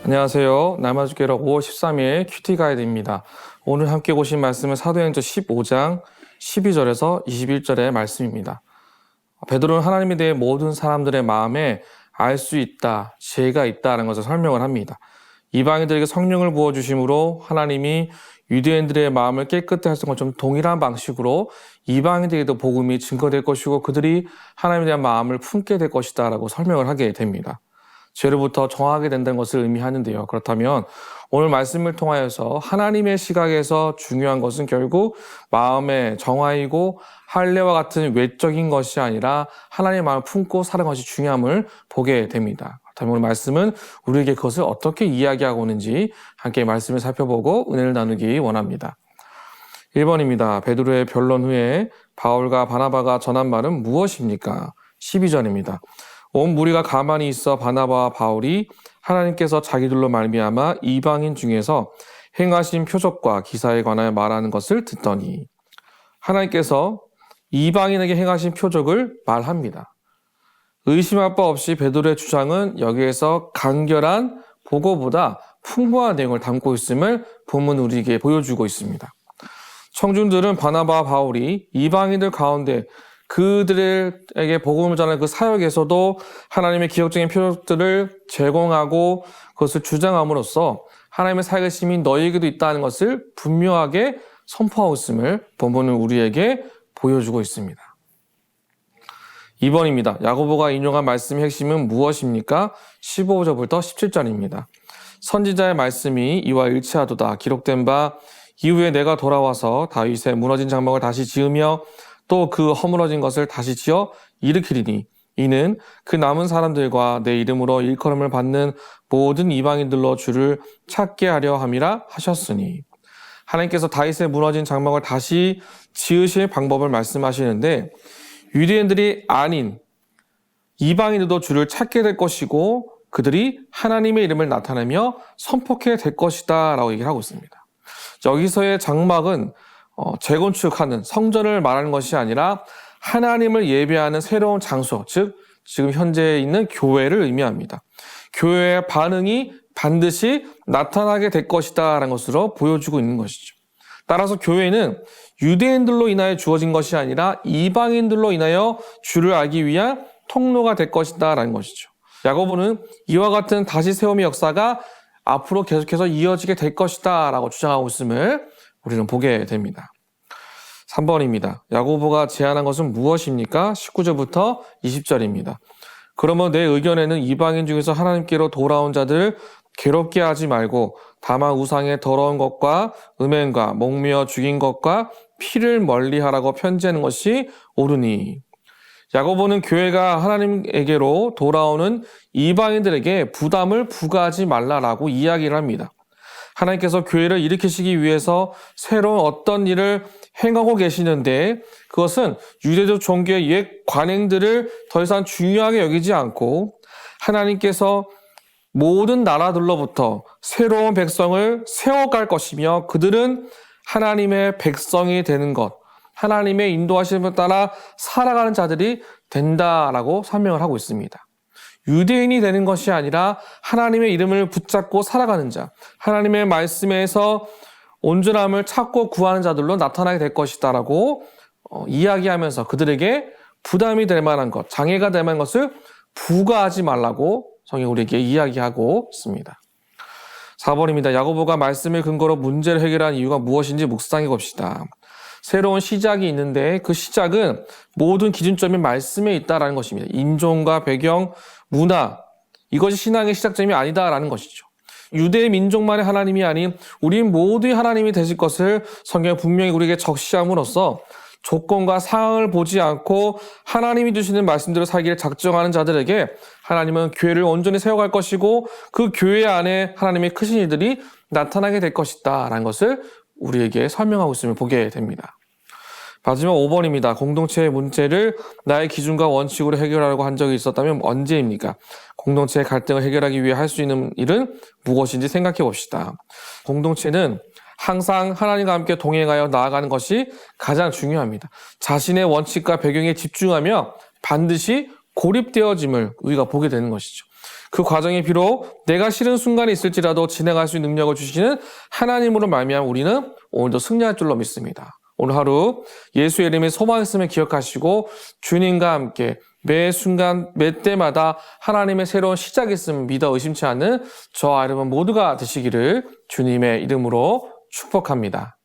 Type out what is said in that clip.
안녕하세요. 남아주께로 5월 13일 큐티 가이드입니다. 오늘 함께 보신 말씀은 사도행전 15장 12절에서 21절의 말씀입니다. 베드로는 하나님에 대해 모든 사람들의 마음에 알 수 있다, 지혜가 있다는 것을 설명을 합니다. 이방인들에게 성령을 부어주심으로 하나님이 유대인들의 마음을 깨끗하게 하신 것처럼 동일한 방식으로 이방인들에게도 복음이 증거될 것이고 그들이 하나님에 대한 마음을 품게 될 것이다 라고 설명을 하게 됩니다. 죄로부터 정하게 된다는 것을 의미하는데요. 그렇다면 오늘 말씀을 통하여서 하나님의 시각에서 중요한 것은 결국 마음의 정화이고 할례와 같은 외적인 것이 아니라 하나님의 마음을 품고 사는 것이 중요함을 보게 됩니다. 그렇다면 오늘 말씀은 우리에게 그것을 어떻게 이야기하고 있는지 함께 말씀을 살펴보고 은혜를 나누기 원합니다. 1번입니다. 베드로의 변론 후에 바울과 바나바가 전한 말은 무엇입니까? 12절입니다. 온 무리가 가만히 있어 바나바와 바울이 하나님께서 자기들로 말미암아 이방인 중에서 행하신 표적과 기사에 관하여 말하는 것을 듣더니 하나님께서 이방인에게 행하신 표적을 말합니다. 의심할 바 없이 베드로의 주장은 여기에서 간결한 보고보다 풍부한 내용을 담고 있음을 본문 우리에게 보여주고 있습니다. 청중들은 바나바와 바울이 이방인들 가운데 그들에게 복음을 전하는 그 사역에서도 하나님의 기적적인 표적들을 제공하고 그것을 주장함으로써 하나님의 사역의 힘이 너희에게도 있다는 것을 분명하게 선포하고 있음을 본문은 우리에게 보여주고 있습니다. 2번입니다. 야고보가 인용한 말씀의 핵심은 무엇입니까? 15절부터 17절입니다. 선지자의 말씀이 이와 일치하도다. 기록된 바 이후에 내가 돌아와서 다윗의 무너진 장막을 다시 지으며 또 그 허물어진 것을 다시 지어 일으키리니 이는 그 남은 사람들과 내 이름으로 일컬음을 받는 모든 이방인들로 주를 찾게 하려 함이라 하셨으니 하나님께서 다윗의 무너진 장막을 다시 지으실 방법을 말씀하시는데 유대인들이 아닌 이방인들도 주를 찾게 될 것이고 그들이 하나님의 이름을 나타내며 선포하게 될 것이다 라고 얘기를 하고 있습니다. 여기서의 장막은 재건축하는 성전을 말하는 것이 아니라 하나님을 예배하는 새로운 장소, 즉 지금 현재 있는 교회를 의미합니다. 교회의 반응이 반드시 나타나게 될 것이다 라는 것으로 보여주고 있는 것이죠. 따라서 교회는 유대인들로 인하여 주어진 것이 아니라 이방인들로 인하여 주를 알기 위한 통로가 될 것이다 라는 것이죠. 야고보는 이와 같은 다시 세움의 역사가 앞으로 계속해서 이어지게 될 것이다 라고 주장하고 있음을 우리는 보게 됩니다. 3번입니다. 야고보가 제안한 것은 무엇입니까? 19절부터 20절입니다. 그러면 내 의견에는 이방인 중에서 하나님께로 돌아온 자들을 괴롭게 하지 말고 다만 우상의 더러운 것과 음행과 목매어 죽인 것과 피를 멀리하라고 편지하는 것이 옳으니 야고보는 교회가 하나님에게로 돌아오는 이방인들에게 부담을 부과하지 말라라고 이야기를 합니다. 하나님께서 교회를 일으키시기 위해서 새로운 어떤 일을 행하고 계시는데 그것은 유대적 종교의 옛 관행들을 더 이상 중요하게 여기지 않고 하나님께서 모든 나라들로부터 새로운 백성을 세워갈 것이며 그들은 하나님의 백성이 되는 것, 하나님의 인도하심을 따라 살아가는 자들이 된다라고 설명을 하고 있습니다. 유대인이 되는 것이 아니라 하나님의 이름을 붙잡고 살아가는 자, 하나님의 말씀에서 온전함을 찾고 구하는 자들로 나타나게 될 것이다라고 이야기하면서 그들에게 부담이 될 만한 것, 장애가 될 만한 것을 부과하지 말라고 성경이 우리에게 이야기하고 있습니다. 4번입니다. 야고보가 말씀을 근거로 문제를 해결한 이유가 무엇인지 묵상해 봅시다. 새로운 시작이 있는데 그 시작은 모든 기준점이 말씀에 있다라는 것입니다. 인종과 배경, 문화, 이것이 신앙의 시작점이 아니다라는 것이죠. 유대 민족만의 하나님이 아닌 우리 모두의 하나님이 되실 것을 성경이 분명히 우리에게 적시함으로써 조건과 상황을 보지 않고 하나님이 주시는 말씀대로 살기를 작정하는 자들에게 하나님은 교회를 온전히 세워갈 것이고 그 교회 안에 하나님의 크신 이들이 나타나게 될 것이다 라는 것을 우리에게 설명하고 있음을 보게 됩니다. 마지막 5번입니다. 공동체의 문제를 나의 기준과 원칙으로 해결하려고 한 적이 있었다면 언제입니까? 공동체의 갈등을 해결하기 위해 할 수 있는 일은 무엇인지 생각해 봅시다. 공동체는 항상 하나님과 함께 동행하여 나아가는 것이 가장 중요합니다. 자신의 원칙과 배경에 집중하며 반드시 고립되어짐을 우리가 보게 되는 것이죠. 그 과정이 비록 내가 싫은 순간이 있을지라도 진행할 수 있는 능력을 주시는 하나님으로 말미암아 우리는 오늘도 승리할 줄로 믿습니다. 오늘 하루 예수의 이름에 소망했음을 기억하시고 주님과 함께 매 순간 매 때마다 하나님의 새로운 시작이 있음을 믿어 의심치 않는 저와 여러분 모두가 되시기를 주님의 이름으로 축복합니다.